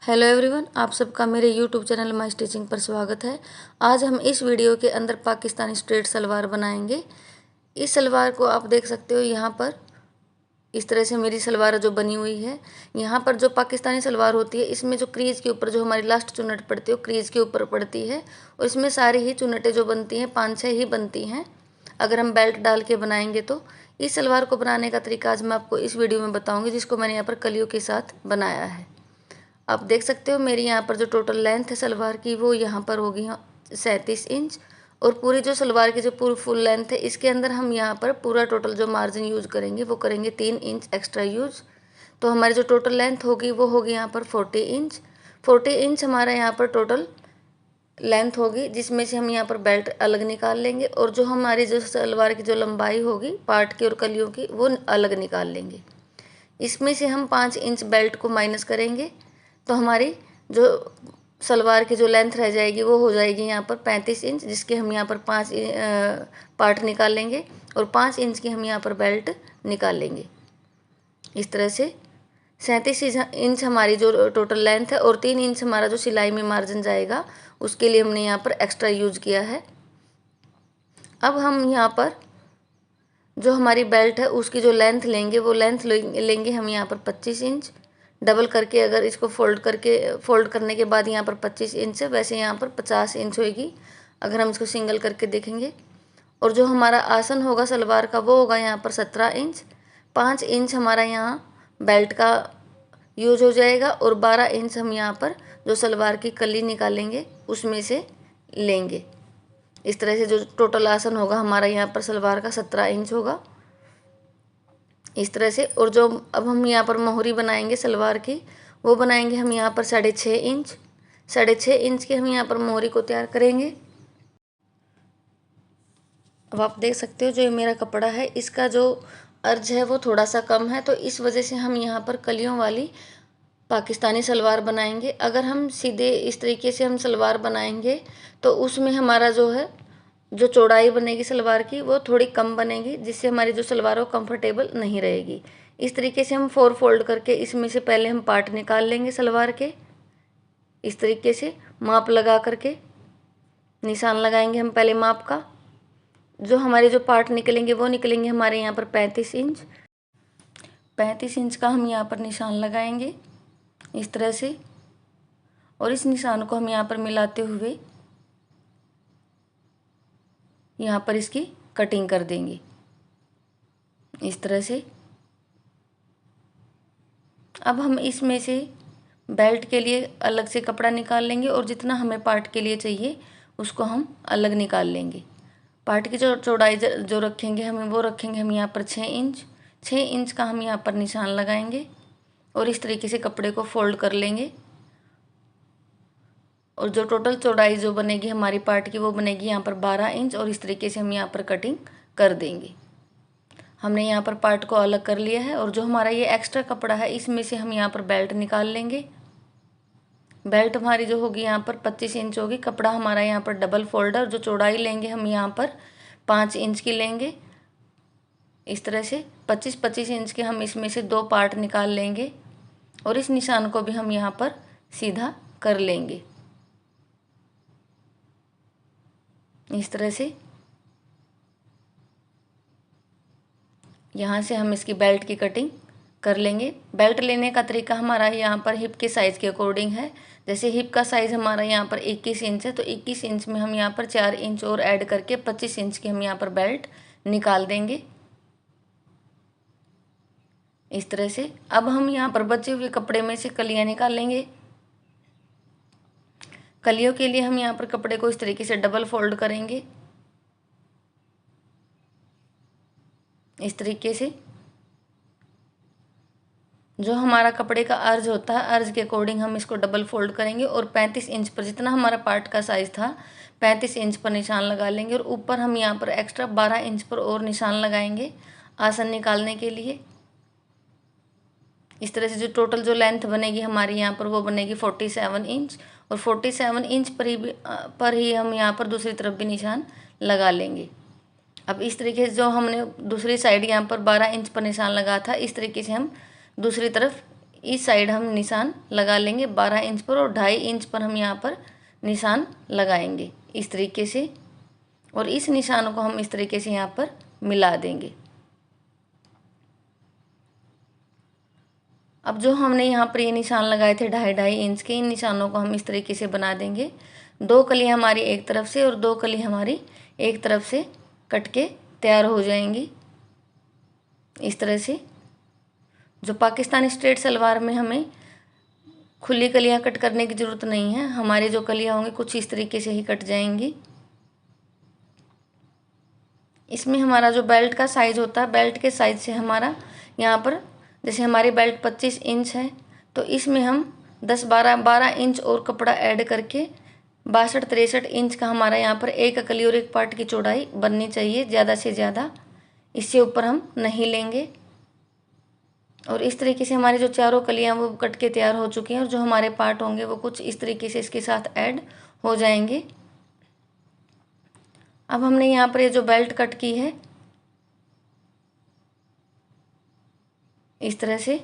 Hello everyone, आप सबका मेरे यूट्यूब चैनल माई स्टिचिंग पर स्वागत है। आज हम इस वीडियो के अंदर पाकिस्तानी स्ट्रेट सलवार बनाएंगे। इस सलवार को आप देख सकते हो, यहाँ पर इस तरह से मेरी सलवार जो बनी हुई है। यहाँ पर जो पाकिस्तानी सलवार होती है, इसमें जो क्रीज के ऊपर जो हमारी लास्ट चुन्नट पड़ती है वो क्रीज के ऊपर पड़ती है, और इसमें सारी ही चुन्नटें जो बनती हैं 5-6 ही बनती हैं अगर हम बेल्ट डाल के बनाएंगे तो। इस सलवार को बनाने का तरीका आज मैं आपको इस वीडियो में बताऊँगी, जिसको मैंने यहाँ पर कलियों के साथ बनाया है। आप देख सकते हो मेरी यहाँ पर जो टोटल लेंथ है सलवार की वो यहाँ पर होगी 37 इंच, और पूरी जो सलवार की जो पूरी फुल लेंथ है इसके अंदर हम यहाँ पर पूरा टोटल जो मार्जिन यूज करेंगे वो करेंगे 3 इंच एक्स्ट्रा यूज। तो हमारी जो टोटल लेंथ होगी वो होगी यहाँ पर 40 इंच। 40 इंच हमारा यहाँ पर टोटल लेंथ होगी, जिसमें से हम यहाँ पर बेल्ट अलग निकाल लेंगे, और जो हमारी जो सलवार की जो लंबाई होगी पार्ट की और कलियों की वो अलग निकाल लेंगे। इसमें से हम 5 इंच बेल्ट को माइनस करेंगे, तो हमारी जो सलवार की जो लेंथ रह जाएगी वो हो जाएगी यहाँ पर 35 इंच, जिसके हम यहाँ पर 5 पार्ट निकाल लेंगे, और 5 इंच की हम यहाँ पर बेल्ट निकाल लेंगे। इस तरह से 37 इंच हमारी जो टोटल लेंथ है, और 3 इंच हमारा जो सिलाई में मार्जिन जाएगा उसके लिए हमने यहाँ पर एक्स्ट्रा यूज किया है। अब हम यहाँ पर जो हमारी बेल्ट है उसकी जो लेंथ लेंगे वो लेंथ लेंगे हम यहाँ पर 25 इंच। डबल करके अगर इसको फोल्ड करने के बाद यहाँ पर 25 इंच है, वैसे यहाँ पर 50 इंच होगी अगर हम इसको सिंगल करके देखेंगे। और जो हमारा आसन होगा सलवार का वो होगा यहाँ पर 17 इंच। 5 इंच हमारा यहाँ बेल्ट का यूज हो जाएगा, और 12 इंच हम यहाँ पर जो सलवार की कली निकालेंगे उसमें से लेंगे। इस तरह से जो टोटल आसन होगा हमारा यहाँ पर सलवार का 17 इंच होगा, इस तरह से। और जो अब हम यहाँ पर मोहरी बनाएंगे सलवार की वो बनाएंगे हम यहाँ पर 6.5 इंच। 6.5 इंच की हम यहाँ पर मोहरी को तैयार करेंगे। अब आप देख सकते हो जो ये मेरा कपड़ा है इसका जो अर्ज है वो थोड़ा सा कम है, तो इस वजह से हम यहाँ पर कलियों वाली पाकिस्तानी सलवार बनाएंगे। अगर हम सीधे इस तरीके से हम सलवार बनाएंगे तो उसमें हमारा जो है जो चौड़ाई बनेगी सलवार की वो थोड़ी कम बनेगी, जिससे हमारी जो सलवार है वो कंफर्टेबल नहीं रहेगी। इस तरीके से हम 4 फोल्ड करके इसमें से पहले हम पार्ट निकाल लेंगे सलवार के। इस तरीके से माप लगा करके निशान लगाएंगे हम पहले माप का। जो हमारे जो पार्ट निकलेंगे वो निकलेंगे हमारे यहाँ पर 35 इंच। 35 इंच का हम यहाँ पर निशान लगाएंगे इस तरह से, और इस निशान को हम यहाँ पर मिलाते हुए यहाँ पर इसकी कटिंग कर देंगे इस तरह से। अब हम इसमें से बेल्ट के लिए अलग से कपड़ा निकाल लेंगे, और जितना हमें पार्ट के लिए चाहिए उसको हम अलग निकाल लेंगे। पार्ट की जो चौड़ाई जो रखेंगे हमें वो रखेंगे हम यहाँ पर 6 इंच। 6 इंच का हम यहाँ पर निशान लगाएंगे, और इस तरीके से कपड़े को फोल्ड कर लेंगे, और जो टोटल चौड़ाई जो बनेगी हमारी पार्ट की वो बनेगी यहाँ पर 12 इंच, और इस तरीके से हम यहाँ पर कटिंग कर देंगे। हमने यहाँ पर पार्ट को अलग कर लिया है, और जो हमारा ये एक्स्ट्रा कपड़ा है इसमें से हम यहाँ पर बेल्ट निकाल लेंगे। बेल्ट हमारी जो होगी यहाँ पर 25 इंच होगी। कपड़ा हमारा यहाँ पर डबल फोल्डर, जो चौड़ाई लेंगे हम यहाँ पर 5 इंच की लेंगे। इस तरह से 25-25 इंच के हम इसमें से 2 पार्ट निकाल लेंगे, और इस निशान को भी हम यहाँ पर सीधा कर लेंगे इस तरह से। यहाँ से हम इसकी बेल्ट की कटिंग कर लेंगे। बेल्ट लेने का तरीका हमारा यहाँ पर हिप के साइज़ के अकॉर्डिंग है। जैसे हिप का साइज़ हमारा यहाँ पर 21 इंच है, तो 21 इंच में हम यहाँ पर 4 इंच और ऐड करके 25 इंच की हम यहाँ पर बेल्ट निकाल देंगे इस तरह से। अब हम यहाँ पर बचे हुए कपड़े में से कलियाँ निकाल लेंगे। कलियों के लिए हम यहाँ पर कपड़े को इस तरीके से डबल फोल्ड करेंगे इस तरीके से। जो हमारा कपड़े का अर्ज होता है अर्ज के अकॉर्डिंग हम इसको डबल फोल्ड करेंगे, और 35 इंच पर जितना हमारा पार्ट का साइज़ था 35 इंच पर निशान लगा लेंगे, और ऊपर हम यहाँ पर एक्स्ट्रा 12 इंच पर और निशान लगाएंगे आसन निकालने के लिए। इस तरह से जो टोटल जो लेंथ बनेगी हमारी यहाँ पर वो बनेगी 47 इंच, और 47 इंच पर ही हम यहाँ पर दूसरी तरफ भी निशान लगा लेंगे। अब इस तरीके से जो हमने दूसरी साइड यहाँ पर 12 इंच पर निशान लगा था, इस तरीके से हम दूसरी तरफ इस साइड हम निशान लगा लेंगे 12 इंच पर और 2.5 इंच पर हम यहाँ पर निशान लगाएंगे इस तरीके से। और इस निशान को हम इस तरीके से यहाँ पर मिला देंगे। अब जो हमने यहाँ पर ये निशान लगाए थे 2.5 इंच के, इन निशानों को हम इस तरीके से बना देंगे। 2 कली हमारी एक तरफ से और 2 कली हमारी एक तरफ से कट के तैयार हो जाएंगी इस तरह से। जो पाकिस्तानी स्ट्रेट सलवार में हमें खुली कलियाँ कट करने की ज़रूरत नहीं है, हमारी जो कलियाँ होंगी कुछ इस तरीके से ही कट जाएंगी। इसमें हमारा जो बेल्ट का साइज़ होता है, बेल्ट के साइज़ से हमारा यहाँ पर, जैसे हमारी बेल्ट 25 इंच है तो इसमें हम 12 इंच और कपड़ा ऐड करके 62-63 इंच का हमारा यहाँ पर एक कली और एक पार्ट की चौड़ाई बननी चाहिए, ज़्यादा से ज़्यादा। इससे ऊपर हम नहीं लेंगे। और इस तरीके से हमारी जो चारों कलियाँ वो कट के तैयार हो चुकी हैं और जो हमारे पार्ट होंगे वो कुछ इस तरीके से इसके साथ ऐड हो जाएंगे। अब हमने यहाँ पर ये जो बेल्ट कट की है इस तरह से,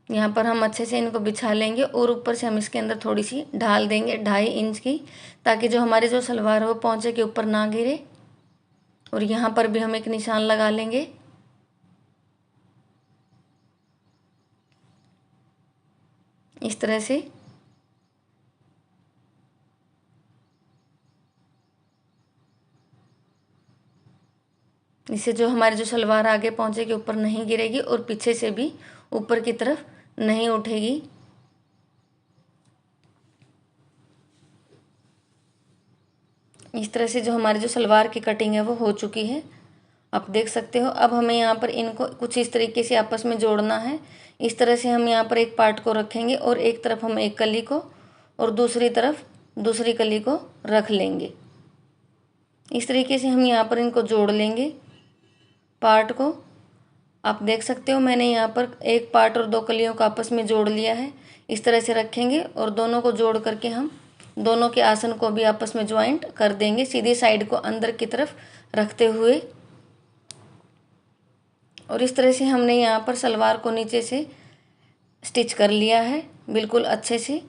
यहाँ पर हम अच्छे से इनको बिछा लेंगे और ऊपर से हम इसके अंदर थोड़ी सी ढाल देंगे 2.5 इंच की, ताकि जो हमारी जो सलवार है वो पौंचे के ऊपर ना गिरे। और यहाँ पर भी हम एक निशान लगा लेंगे इस तरह से। इससे जो हमारी जो सलवार आगे पौंचे के ऊपर नहीं गिरेगी और पीछे से भी ऊपर की तरफ नहीं उठेगी। इस तरह से जो हमारी जो सलवार की कटिंग है वो हो चुकी है, आप देख सकते हो। अब हमें यहाँ पर इनको कुछ इस तरीके से आपस में जोड़ना है। इस तरह से हम यहाँ पर एक पार्ट को रखेंगे और एक तरफ हम एक कली को और दूसरी तरफ दूसरी कली को रख लेंगे। इस तरीके से हम यहाँ पर इनको जोड़ लेंगे पार्ट को। आप देख सकते हो मैंने यहाँ पर एक पार्ट और 2 कलियों को आपस में जोड़ लिया है। इस तरह से रखेंगे और दोनों को जोड़ करके हम दोनों के आसन को भी आपस में ज्वाइंट कर देंगे, सीधी साइड को अंदर की तरफ रखते हुए। और इस तरह से हमने यहाँ पर सलवार को नीचे से स्टिच कर लिया है बिल्कुल अच्छे से।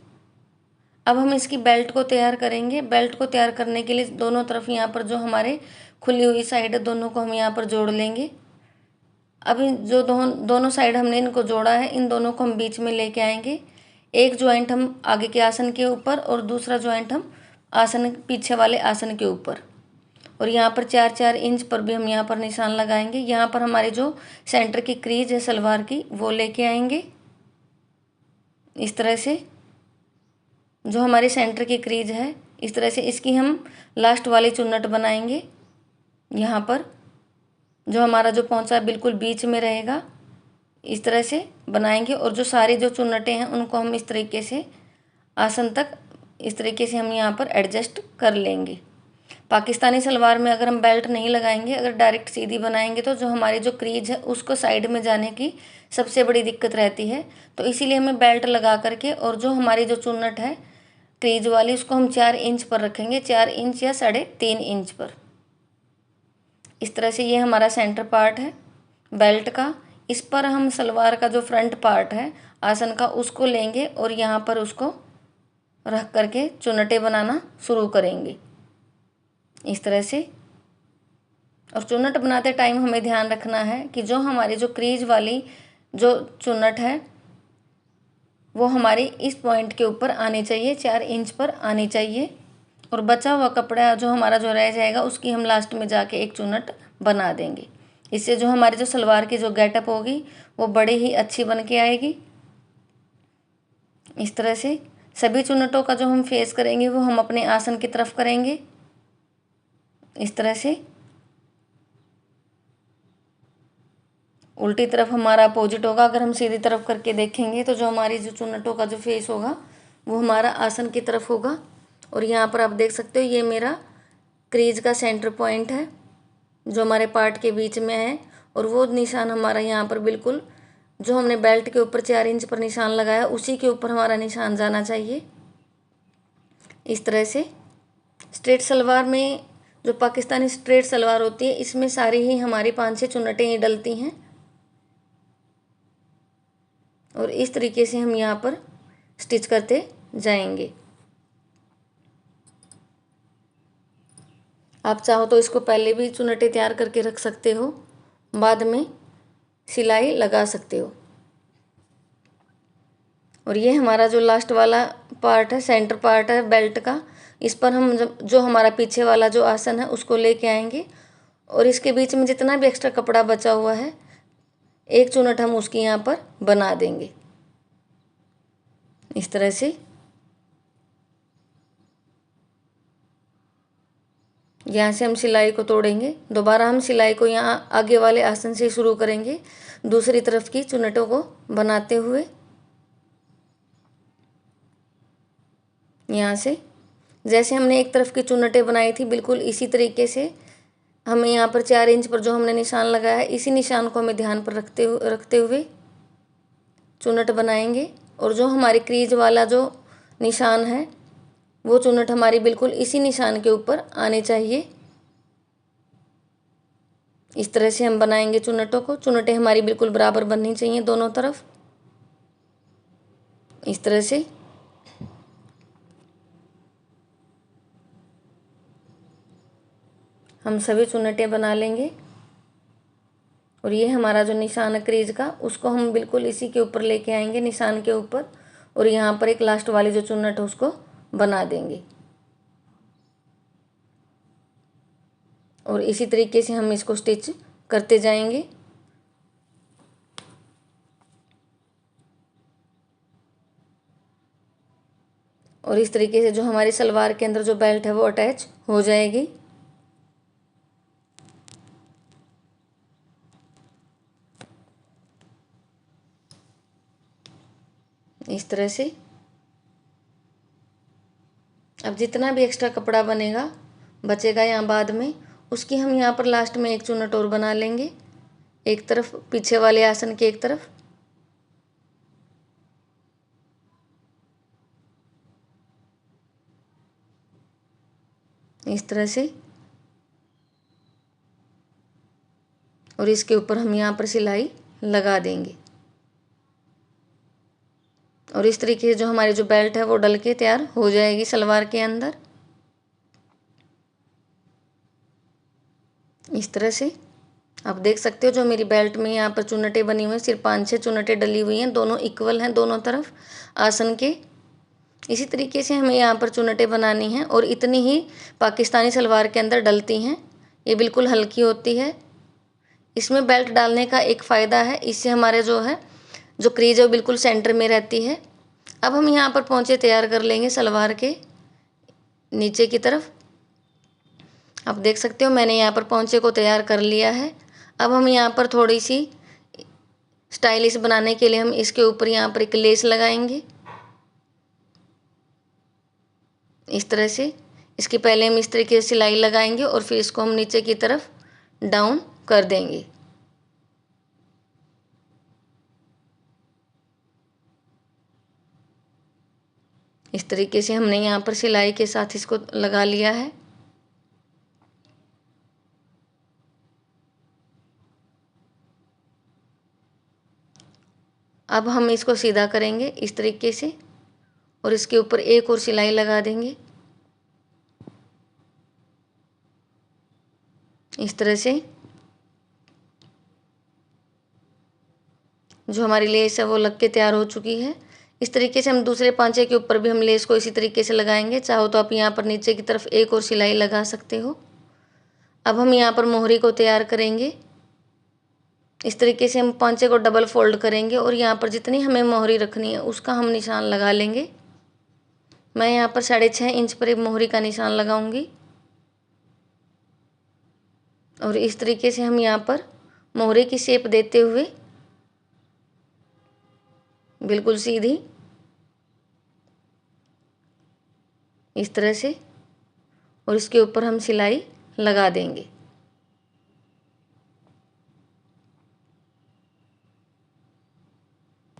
अब हम इसकी बेल्ट को तैयार करेंगे। बेल्ट को तैयार करने के लिए दोनों तरफ यहाँ पर जो हमारे खुली हुई साइड है दोनों को हम यहाँ पर जोड़ लेंगे। अभी जो दोनों साइड हमने इनको जोड़ा है, इन दोनों को हम बीच में लेके आएंगे। एक ज्वाइंट हम आगे के आसन के ऊपर और दूसरा ज्वाइंट हम आसन पीछे वाले आसन के ऊपर। और यहाँ पर 4-4 इंच पर भी हम यहाँ पर निशान लगाएंगे। यहाँ पर हमारी जो सेंटर की क्रीज है सलवार की वो लेके आएंगे इस तरह से। जो हमारी सेंटर की क्रीज है इस तरह से इसकी हम लास्ट वाली चुन्नट बनाएंगे। यहाँ पर जो हमारा जो पौंचा बिल्कुल बीच में रहेगा इस तरह से बनाएंगे। और जो सारी जो चुन्नटें हैं उनको हम इस तरीके से आसन तक इस तरीके से हम यहाँ पर एडजस्ट कर लेंगे। पाकिस्तानी सलवार में अगर हम बेल्ट नहीं लगाएंगे, अगर डायरेक्ट सीधी बनाएंगे तो जो हमारी जो क्रीज है उसको साइड में जाने की सबसे बड़ी दिक्कत रहती है। तो इसीलिए हमें बेल्ट लगा करके और जो हमारी जो चुन्नट है क्रीज वाली उसको हम 4 इंच पर रखेंगे, 4 इंच या 3.5 इंच पर। इस तरह से ये हमारा सेंटर पार्ट है बेल्ट का। इस पर हम सलवार का जो फ्रंट पार्ट है आसन का उसको लेंगे और यहाँ पर उसको रख करके चुन्नटें बनाना शुरू करेंगे इस तरह से। और चुन्नट बनाते टाइम हमें ध्यान रखना है कि जो हमारी जो क्रीज वाली जो चुन्नट है वो हमारी इस पॉइंट के ऊपर आनी चाहिए, 4 इंच पर आनी चाहिए। और बचा हुआ कपड़ा जो हमारा जो रह जाएगा उसकी हम लास्ट में जाके एक चुन्नट बना देंगे। इससे जो हमारी जो सलवार की जो गेटअप होगी वो बड़ी ही अच्छी बन के आएगी। इस तरह से सभी चुन्नटों का जो हम फेस करेंगे वो हम अपने आसन की तरफ करेंगे इस तरह से। उल्टी तरफ हमारा अपोजिट होगा। अगर हम सीधी तरफ करके देखेंगे तो जो हमारी जो चुन्नटों का जो फेस होगा वो हमारा आसन की तरफ होगा। और यहाँ पर आप देख सकते हो ये मेरा क्रीज का सेंटर पॉइंट है जो हमारे पार्ट के बीच में है। और वो निशान हमारा यहाँ पर बिल्कुल जो हमने बेल्ट के ऊपर 4 इंच पर निशान लगाया उसी के ऊपर हमारा निशान जाना चाहिए इस तरह से। स्ट्रेट सलवार में जो पाकिस्तानी स्ट्रेट सलवार होती है इसमें सारी ही हमारी 5-6 चुन्नटें ही डलती हैं। और इस तरीके से हम यहाँ पर स्टिच करते जाएंगे। आप चाहो तो इसको पहले भी चुन्नटें तैयार करके रख सकते हो, बाद में सिलाई लगा सकते हो। और ये हमारा जो लास्ट वाला पार्ट है, सेंटर पार्ट है बेल्ट का, इस पर हम जो हमारा पीछे वाला जो आसन है उसको लेके आएंगे और इसके बीच में जितना भी एक्स्ट्रा कपड़ा बचा हुआ है एक चुन्नट हम उसकी यहाँ पर बना देंगे इस तरह से। यहाँ से हम सिलाई को तोड़ेंगे, दोबारा हम सिलाई को यहाँ आगे वाले आसन से शुरू करेंगे दूसरी तरफ की चुन्नटों को बनाते हुए। यहाँ से जैसे हमने एक तरफ की चुन्नटें बनाई थी बिल्कुल इसी तरीके से हमें यहाँ पर 4 इंच पर जो हमने निशान लगाया है इसी निशान को हमें ध्यान पर रखते हुए चुन्नट बनाएंगे। और जो हमारी क्रीज वाला जो निशान है वो चुन्नट हमारी बिल्कुल इसी निशान के ऊपर आनी चाहिए। इस तरह से हम बनाएंगे चुन्नटों को। चुन्नटें हमारी बिल्कुल बराबर बननी चाहिए दोनों तरफ, इस तरह से। हम सभी चुन्नटें बना लेंगे और ये हमारा जो निशान है क्रीज का उसको हम बिल्कुल इसी के ऊपर लेके आएंगे निशान के ऊपर और यहाँ पर एक लास्ट वाली जो चुन्नट है उसको बना देंगे। और इसी तरीके से हम इसको स्टिच करते जाएंगे। और इस तरीके से जो हमारी सलवार के अंदर जो बेल्ट है वो अटैच हो जाएगी। इस तरह से अब जितना भी एक्स्ट्रा कपड़ा बनेगा बचेगा यहाँ बाद में, उसकी हम यहाँ पर लास्ट में एक चुन्नट और बना लेंगे एक तरफ, पीछे वाले आसन के एक तरफ। इस तरह से। और इसके ऊपर हम यहाँ पर सिलाई लगा देंगे और इस तरीके से जो हमारी जो बेल्ट है वो डल के तैयार हो जाएगी सलवार के अंदर। इस तरह से आप देख सकते हो जो मेरी बेल्ट में यहाँ पर चुन्नटें बनी हुई हैं, सिर्फ 5-6 चुन्नटें डली हुई हैं, दोनों इक्वल हैं दोनों तरफ आसन के। इसी तरीके से हमें यहाँ पर चुन्नटें बनानी हैं और इतनी ही पाकिस्तानी सलवार के अंदर डलती हैं। ये बिल्कुल हल्की होती है। इसमें बेल्ट डालने का एक फ़ायदा है, इससे हमारे जो क्रीज है वो बिल्कुल सेंटर में रहती है। अब हम यहाँ पर पोंचे तैयार कर लेंगे सलवार के नीचे की तरफ। आप देख सकते हो मैंने यहाँ पर पोंचे को तैयार कर लिया है। अब हम यहाँ पर थोड़ी सी स्टाइलिश बनाने के लिए हम इसके ऊपर यहाँ पर एक लेस लगाएंगे इस तरह से। इसकी पहले हम इस तरीके से सिलाई लगाएंगे और फिर इसको हम नीचे की तरफ डाउन कर देंगे। इस तरीके से हमने यहाँ पर सिलाई के साथ इसको लगा लिया है। अब हम इसको सीधा करेंगे इस तरीके से और इसके ऊपर एक और सिलाई लगा देंगे इस तरह से। जो हमारी लेस है वो लग के तैयार हो चुकी है। इस तरीके से हम दूसरे पांचे के ऊपर भी हम लेस को इसी तरीके से लगाएंगे। चाहो तो आप यहाँ पर नीचे की तरफ एक और सिलाई लगा सकते हो। अब हम यहाँ पर मोहरी को तैयार करेंगे। इस तरीके से हम पांचे को डबल फोल्ड करेंगे और यहाँ पर जितनी हमें मोहरी रखनी है उसका हम निशान लगा लेंगे। मैं यहाँ पर 6.5 इंच पर एक मोहरी का निशान लगाऊंगी और इस तरीके से हम यहाँ पर मोहरे की शेप देते हुए बिल्कुल सीधी इस तरह से और इसके ऊपर हम सिलाई लगा देंगे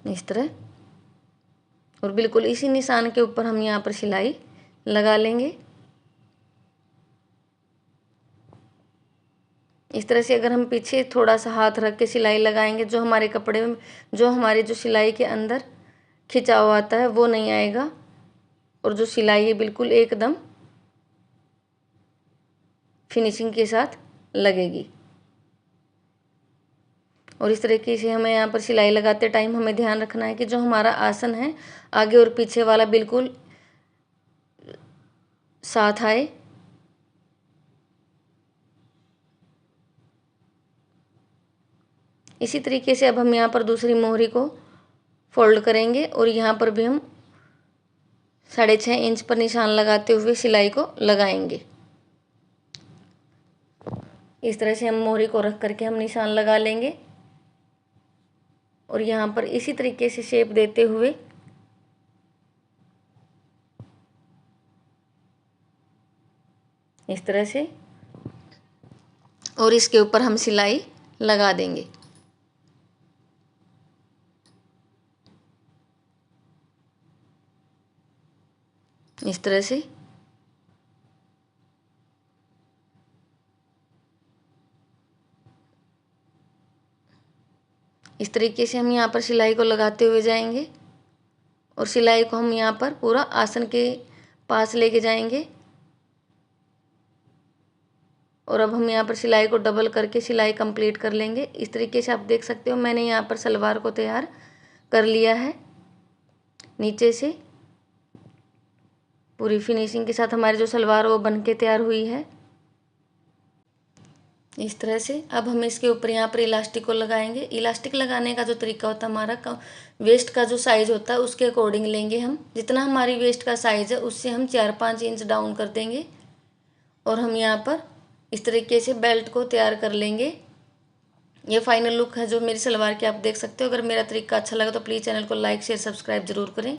इस तरह। और बिल्कुल इसी निशान के ऊपर हम यहाँ पर सिलाई लगा लेंगे। इस तरह से अगर हम पीछे थोड़ा सा हाथ रख के सिलाई लगाएंगे, जो हमारे कपड़े में जो हमारे जो सिलाई के अंदर खिंचाव आता है वो नहीं आएगा, और जो सिलाई है बिल्कुल एकदम फिनिशिंग के साथ लगेगी। और इस तरीके से हमें यहाँ पर सिलाई लगाते टाइम हमें ध्यान रखना है कि जो हमारा आसन है आगे और पीछे वाला बिल्कुल साथ आए। इसी तरीके से अब हम यहाँ पर दूसरी मोहरी को फोल्ड करेंगे और यहाँ पर भी हम 6.5 इंच पर निशान लगाते हुए सिलाई को लगाएंगे। इस तरह से हम मोहरी को रख करके हम निशान लगा लेंगे और यहाँ पर इसी तरीके से शेप देते हुए इस तरह से, और इसके ऊपर हम सिलाई लगा देंगे। इस तरह से इस तरीके से हम यहाँ पर सिलाई को लगाते हुए जाएंगे और सिलाई को हम यहाँ पर पूरा आसन के पास लेके जाएंगे। और अब हम यहाँ पर सिलाई को डबल करके सिलाई कंप्लीट कर लेंगे। इस तरीके से आप देख सकते हो मैंने यहाँ पर सलवार को तैयार कर लिया है। नीचे से पूरी फिनिशिंग के साथ हमारी जो सलवार वो बन के तैयार हुई है। इस तरह से अब हम इसके ऊपर यहाँ पर इलास्टिक को लगाएंगे। इलास्टिक लगाने का जो तरीका होता है हमारा वेस्ट का जो साइज़ होता है उसके अकॉर्डिंग लेंगे हम। जितना हमारी वेस्ट का साइज़ है उससे हम 4-5 इंच डाउन कर देंगे और हम यहाँ पर इस तरीके से बेल्ट को तैयार कर लेंगे। ये फाइनल लुक है जो मेरी सलवार की आप देख सकते हो। अगर मेरा तरीका अच्छा लगा तो प्लीज़ चैनल को लाइक शेयर सब्सक्राइब जरूर करें।